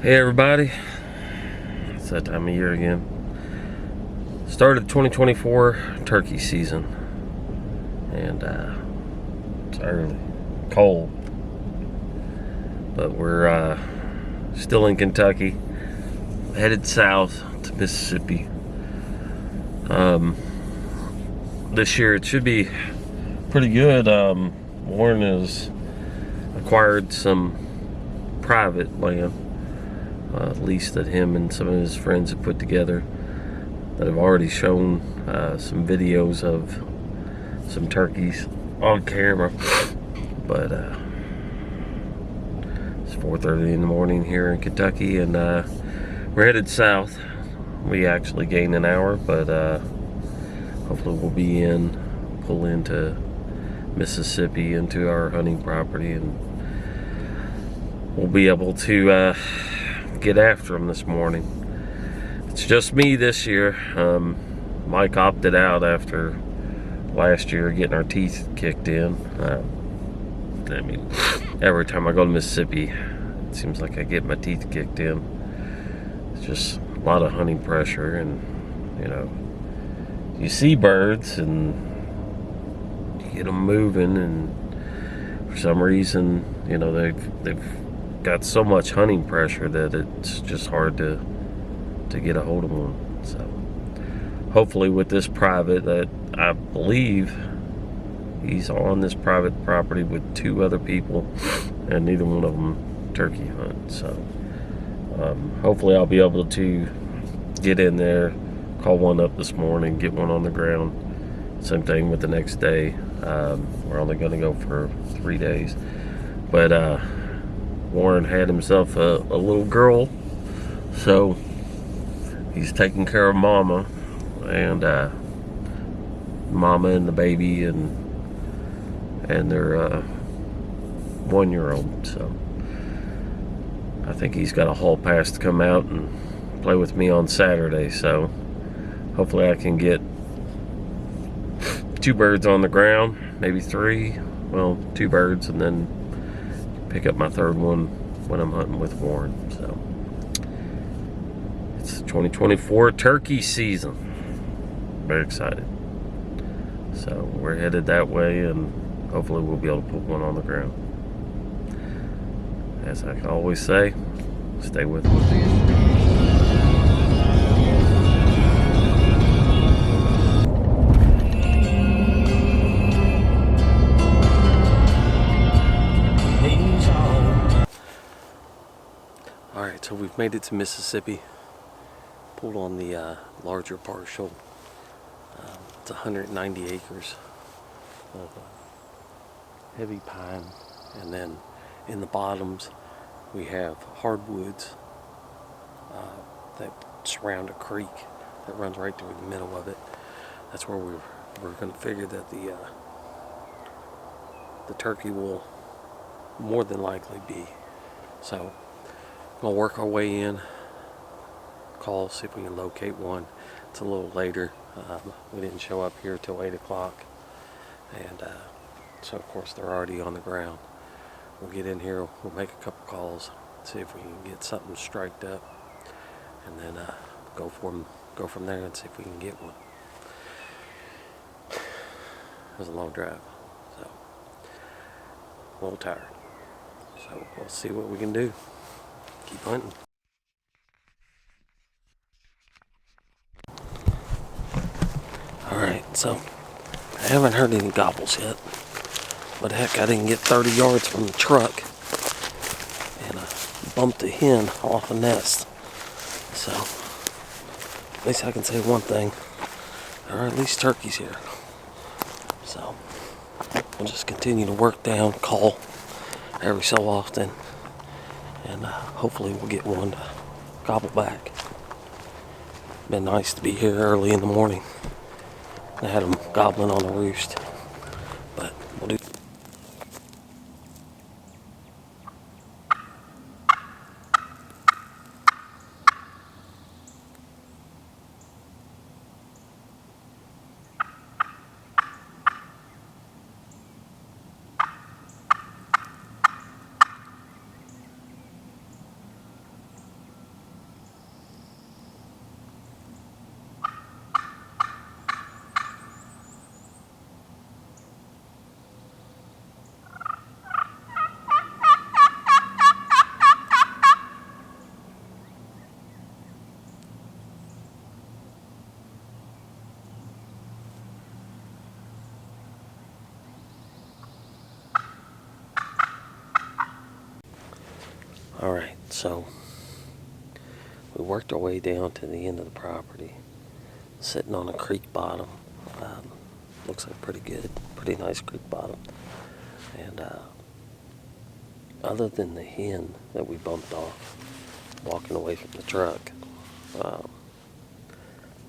Hey everybody, it's that time of year again. Started 2024 turkey season, and it's early, cold, but we're still in Kentucky, headed south to Mississippi. This year it should be pretty good. Warren has acquired some private land, at least that him and some of his friends have put together, that have already shown some videos of some turkeys on camera. But it's 4:30 in the morning here in Kentucky, and we're headed south. We actually gained an hour, but hopefully we'll pull into Mississippi, into our hunting property, and we'll be able to get after them this morning. It's just me this year. Mike opted out after last year getting our teeth kicked in. I mean, every time I go to Mississippi, it seems like I get my teeth kicked in. It's just a lot of hunting pressure, and you see birds and you get them moving, and for some reason, they've got so much hunting pressure that it's just hard to get a hold of one. So hopefully with this private, that I believe he's on this private property with two other people, and neither one of them turkey hunt. So hopefully I'll be able to get in there, call one up this morning, get one on the ground. Same thing with the next day. We're only going to go for 3 days, but Warren had himself a little girl, so he's taking care of Mama and the baby and their 1-year-old. So I think he's got a hall pass to come out and play with me on Saturday. So hopefully I can get 2 birds on the ground, maybe 3. Well, 2 birds, and then pick up my 3rd one when I'm hunting with Warren. So it's 2024 turkey season. Very excited. So we're headed that way, and hopefully we'll be able to put one on the ground. As I always say, stay with me. Alright, so we've made it to Mississippi. Pulled on the larger parcel. It's 190 acres of heavy pine, and then in the bottoms we have hardwoods that surround a creek that runs right through the middle of it. That's where we're going to figure that the turkey will more than likely be. So we'll work our way in, call, see if we can locate one. It's a little later. We didn't show up here till 8 o'clock, and so of course they're already on the ground. We'll get in here, we'll make a couple calls, see if we can get something striked up, and then go from there and see if we can get one. It was a long drive, so a little tired. So we'll see what we can do. Keep hunting. Alright, so I haven't heard any gobbles yet, but heck, I didn't get 30 yards from the truck, and I bumped a hen off a nest. So at least I can say one thing: there are at least turkeys here. So we'll just continue to work down, call every so often, and hopefully we'll get one to gobble back. Been nice to be here early in the morning. I had them gobbling on the roost, but we'll do. Alright, so we worked our way down to the end of the property, sitting on a creek bottom. Looks like pretty nice creek bottom. And other than the hen that we bumped off walking away from the truck,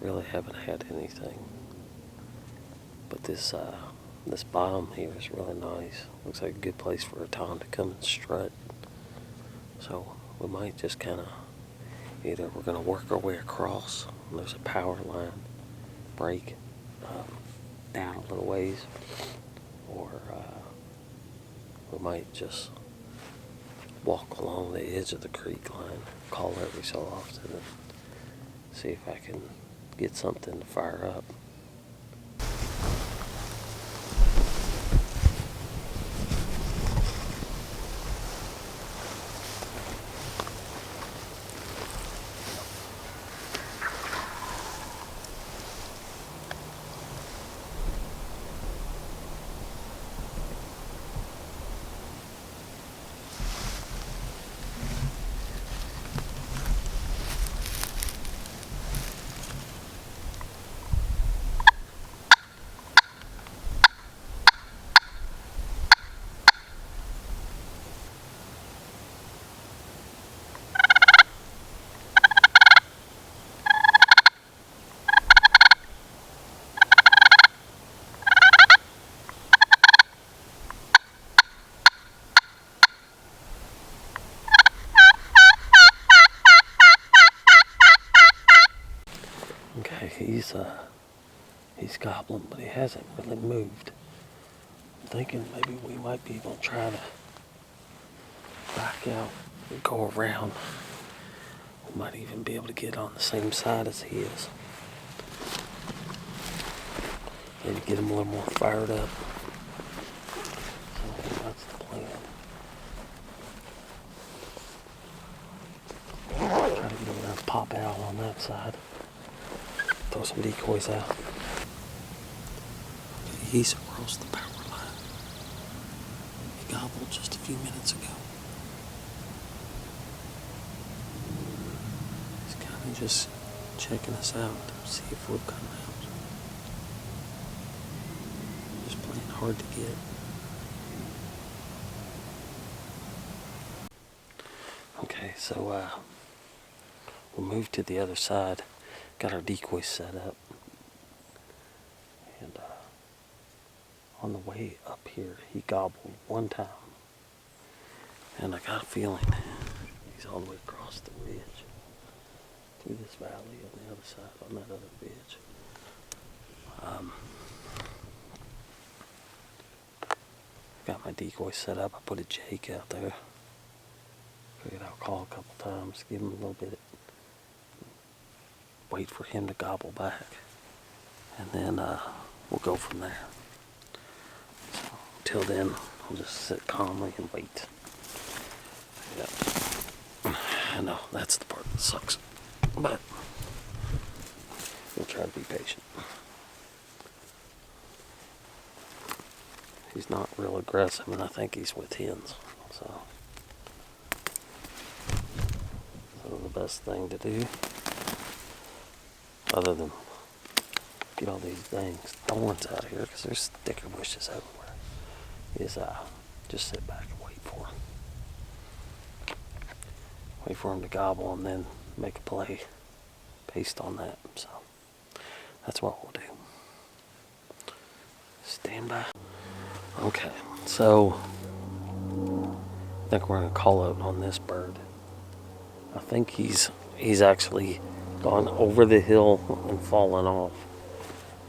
really haven't had anything. But this bottom here is really nice. Looks like a good place for a tom to come and strut. So we might just kind of, either we're going to work our way across, and there's a power line break down a little ways, or we might just walk along the edge of the creek line, call every so often, and see if I can get something to fire up. Okay, he's gobbling, but he hasn't really moved. I'm thinking maybe we might be able to try to back out and go around. We might even be able to get on the same side as he is. Maybe get him a little more fired up. So that's the plan. Try to get him to pop out on that side. Throw some decoys out. He's across the power line. He gobbled just a few minutes ago. He's kind of just checking us out to see if we'll come out. Just playing hard to get. Okay, so we'll move to the other side. Got our decoys set up. And on the way up here, he gobbled one time. And I got a feeling he's all the way across the ridge, through this valley on the other side, on that other ridge. Got my decoy set up. I put a Jake out there. Figured I'll call a couple times, give him a little bit, wait for him to gobble back, and then we'll go from there. So, until then, I'll just sit calmly and wait. Yeah. I know, that's the part that sucks, but we'll try to be patient. He's not real aggressive, and I think he's with hens, so the best thing to do, other than get all these dang thorns out of here, because there's sticker bushes everywhere, is just sit back and wait for him. Wait for him to gobble and then make a play based on that. So that's what we'll do. Stand by. Okay, so I think we're going to call out on this bird. I think he's actually gone over the hill and fallen off.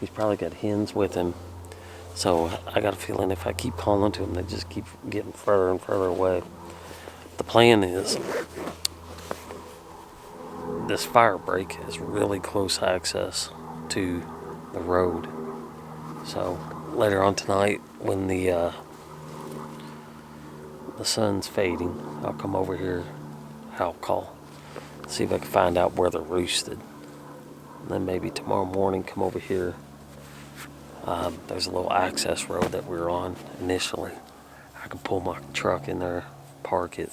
He's probably got hens with him. So I got a feeling if I keep calling to him, they just keep getting further and further away. The plan is this fire break is really close access to the road. So later on tonight, when the sun's fading, I'll come over here, I'll call, see if I can find out where they're roosted. And then maybe tomorrow morning come over here. There's a little access road that we were on initially. I can pull my truck in there, park it,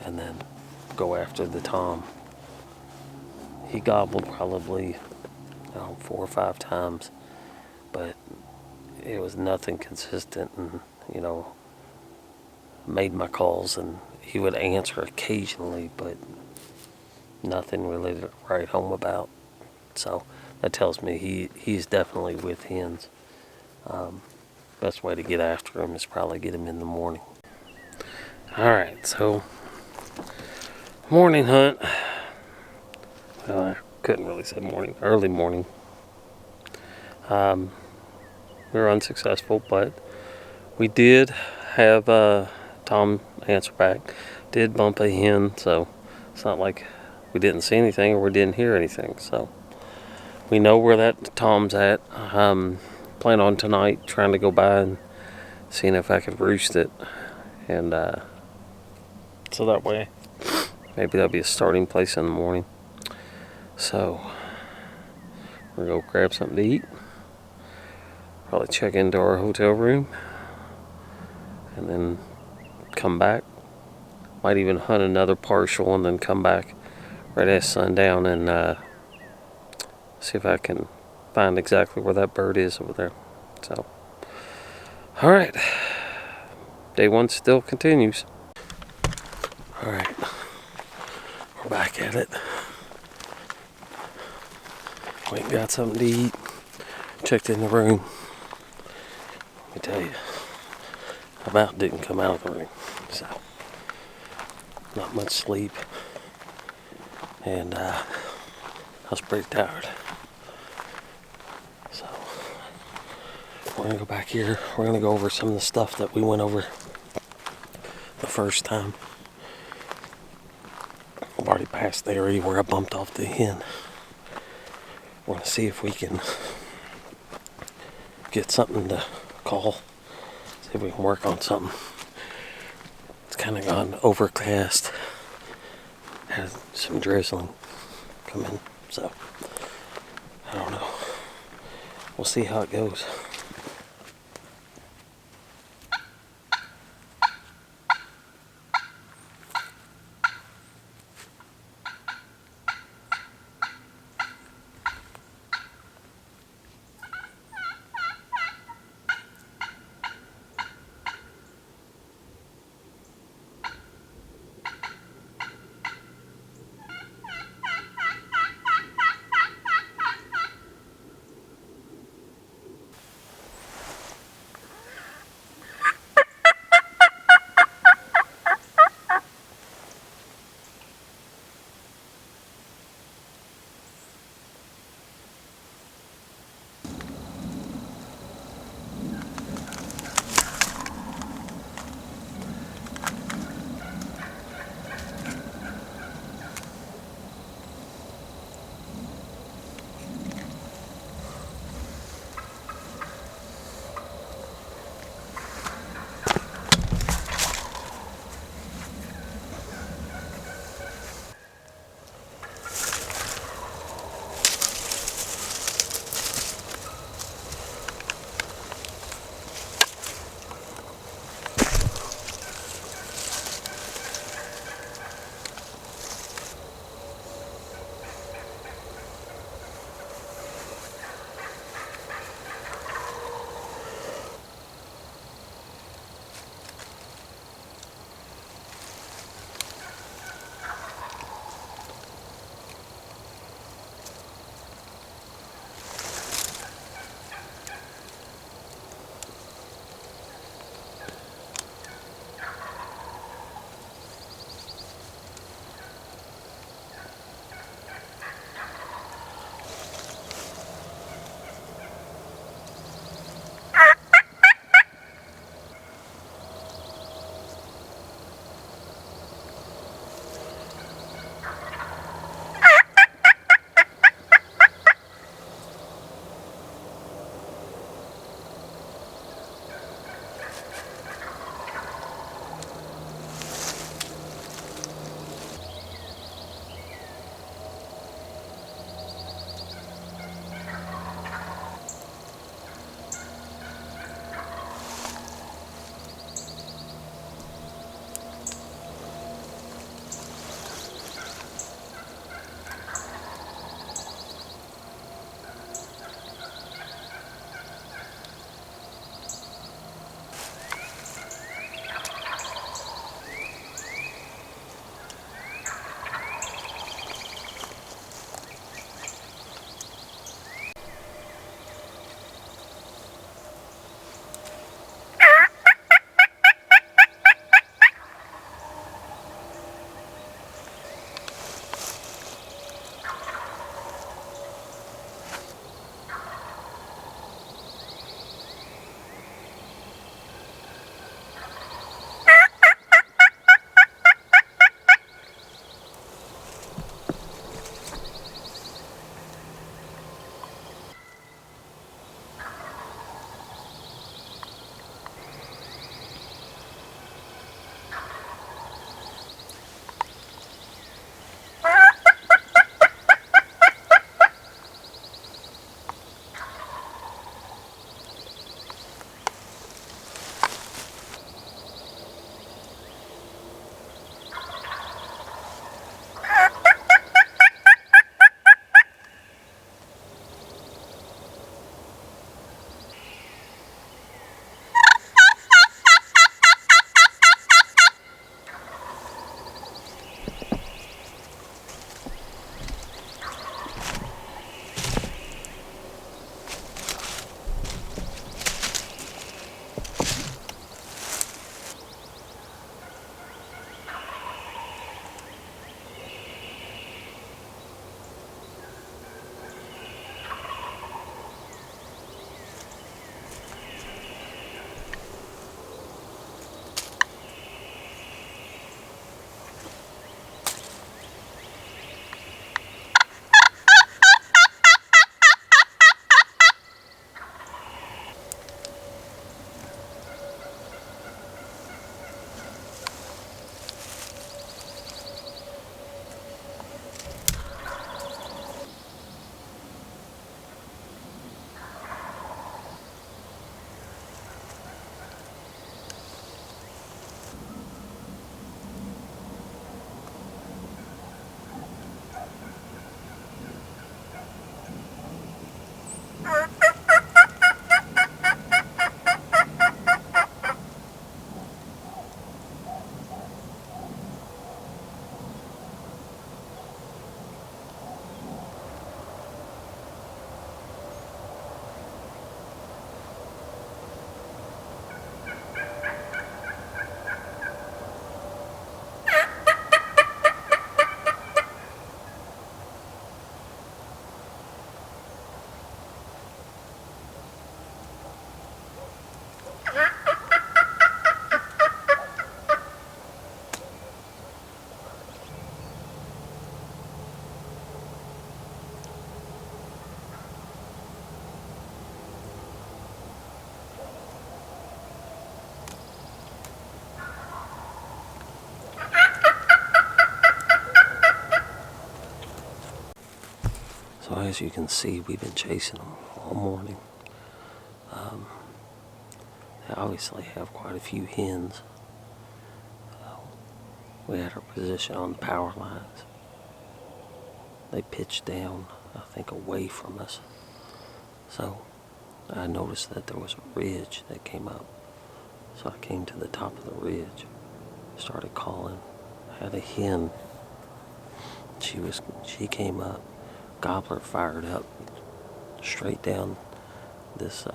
and then go after the tom. He gobbled probably, I don't know, 4 or 5 times, but it was nothing consistent, and made my calls, and he would answer occasionally, but nothing really to write home about. So that tells me he's definitely with hens. Best way to get after him is probably get him in the morning. All right, so morning hunt. Well, I couldn't really say morning, early morning. We were unsuccessful, but we did have Tom answer back. Did bump a hen, so it's not like we didn't see anything or we didn't hear anything. So we know where that Tom's at. Plan on tonight trying to go by and seeing if I could roost it, and so that way maybe that'll be a starting place in the morning. So we're gonna go grab something to eat, probably check into our hotel room, and then come back. Might even hunt another partial and then come back right at sundown and see if I can find exactly where that bird is over there. So, all right, day one still continues. All right, we're back at it. We got something to eat. Checked in the room. Let me tell you, I about didn't come out of the room. So, not much sleep, and I was pretty tired. So, we're gonna go back here. We're gonna go over some of the stuff that we went over the first time. I've already passed the area where I bumped off the hen. We're gonna see if we can get something to call. See if we can work on something. It's kind of gone overcast. Had some drizzling come in, so I don't know. We'll see how it goes. as you can see, we've been chasing them all morning. They obviously have quite a few hens. We had our position on the power lines. They pitched down, I think, away from us. So I noticed that there was a ridge that came up. So I came to the top of the ridge, started calling. I had a hen. She came up. Gobbler fired up straight down this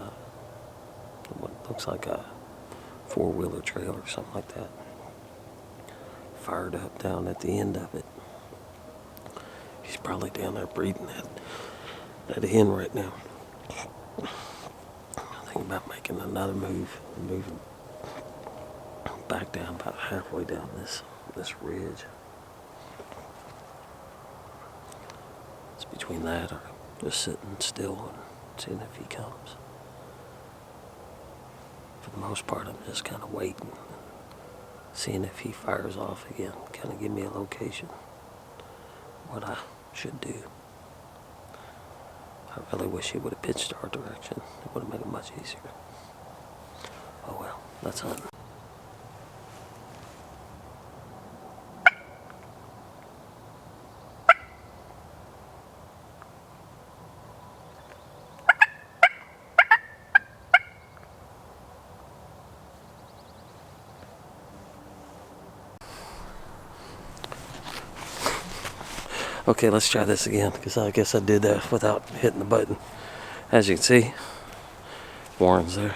what looks like a four-wheeler trail or something like that. Fired up down at the end of it. He's probably down there breeding that hen right now. I think about making another move and moving back down about halfway down this ridge. It's between that or just sitting still and seeing if he comes. For the most part, I'm just kind of waiting, seeing if he fires off again, kind of give me a location, what I should do. I really wish he would have pitched our direction. It would have made it much easier. Oh well, that's hunting. Okay, let's try this again, because I guess I did that without hitting the button. As you can see, Warren's there.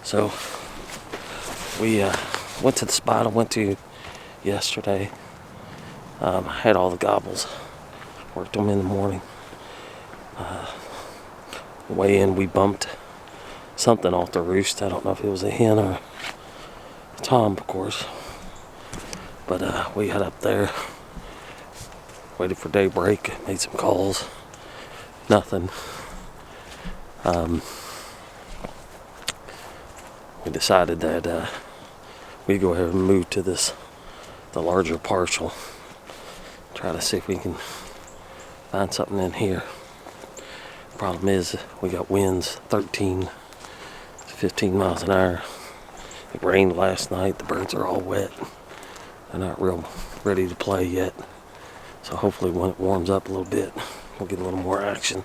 So, we went to the spot I went to yesterday. I had all the gobbles. Worked them in the morning. Way in, we bumped something off the roost. I don't know if it was a hen or a tom, of course. But we got up there, waited for daybreak, made some calls. Nothing. We decided that we'd go ahead and move to the larger parcel. Try to see if we can find something in here. Problem is, we got winds 13 to 15 miles an hour. It rained last night. The birds are all wet. They're not real ready to play yet. So hopefully when it warms up a little bit, we'll get a little more action.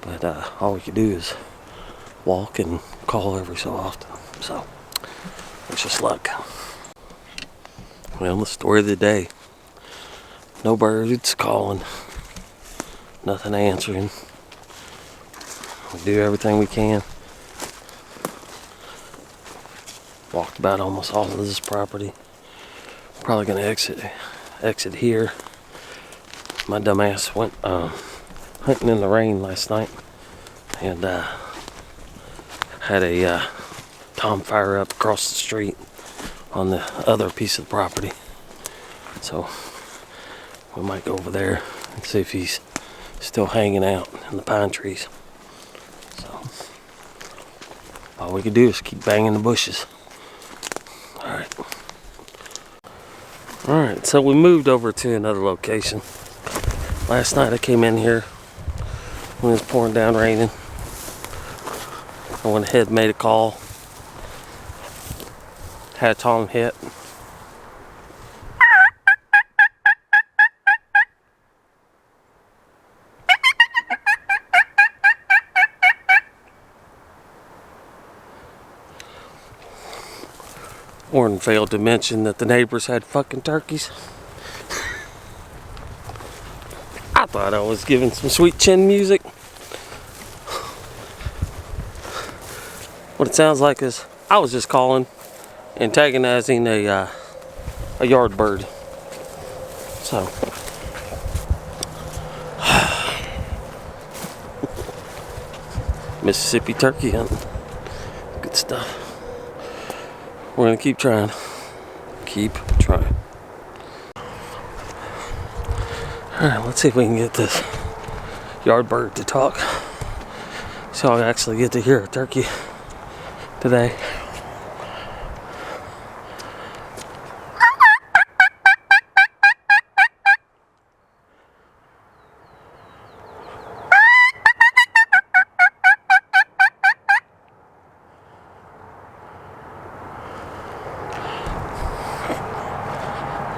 But all we can do is walk and call every so often. So, it's just luck. Well, the story of the day. No birds calling. Nothing answering. We do everything we can. Walked about almost all of this property. Probably gonna exit here. My dumb ass went hunting in the rain last night and had a tom fire up across the street on the other piece of the property. So we might go over there and see if he's still hanging out in the pine trees. So all we can do is keep banging the bushes. Alright, so we moved over to another location. Last night I came in here when it was pouring down raining. I went ahead and made a call. Had a tom hit. Warren failed to mention that the neighbors had fucking turkeys. I thought I was giving some sweet chin music. What it sounds like is I was just calling, antagonizing a yard bird. So Mississippi turkey hunting. Good stuff. We're gonna keep trying. Keep trying. Alright, let's see if we can get this yard bird to talk. So I actually get to hear a turkey today.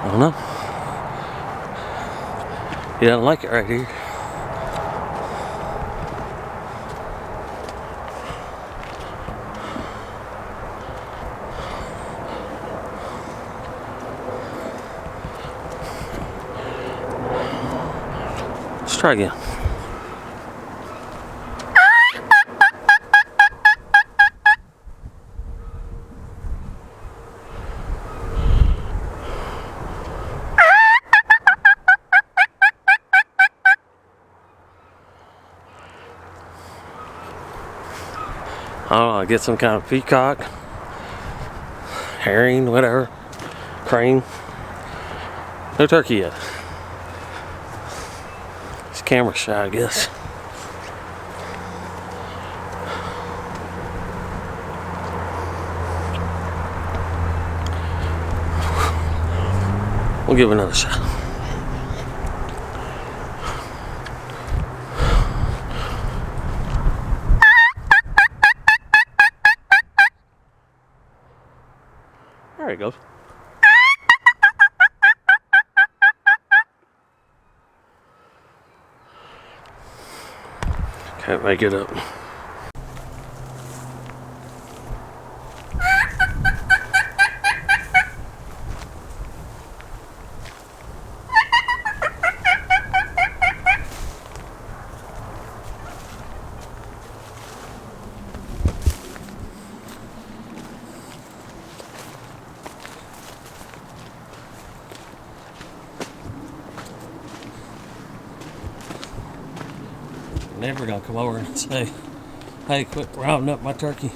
I don't know. He doesn't like it right here. Let's try again. I don't know, I get some kind of peacock, herring, whatever, crane. No turkey yet. It's camera shy, I guess. We'll give it another shot. There he goes. Can't make it up. Never gonna come over and say, hey, quit rounding up my turkey.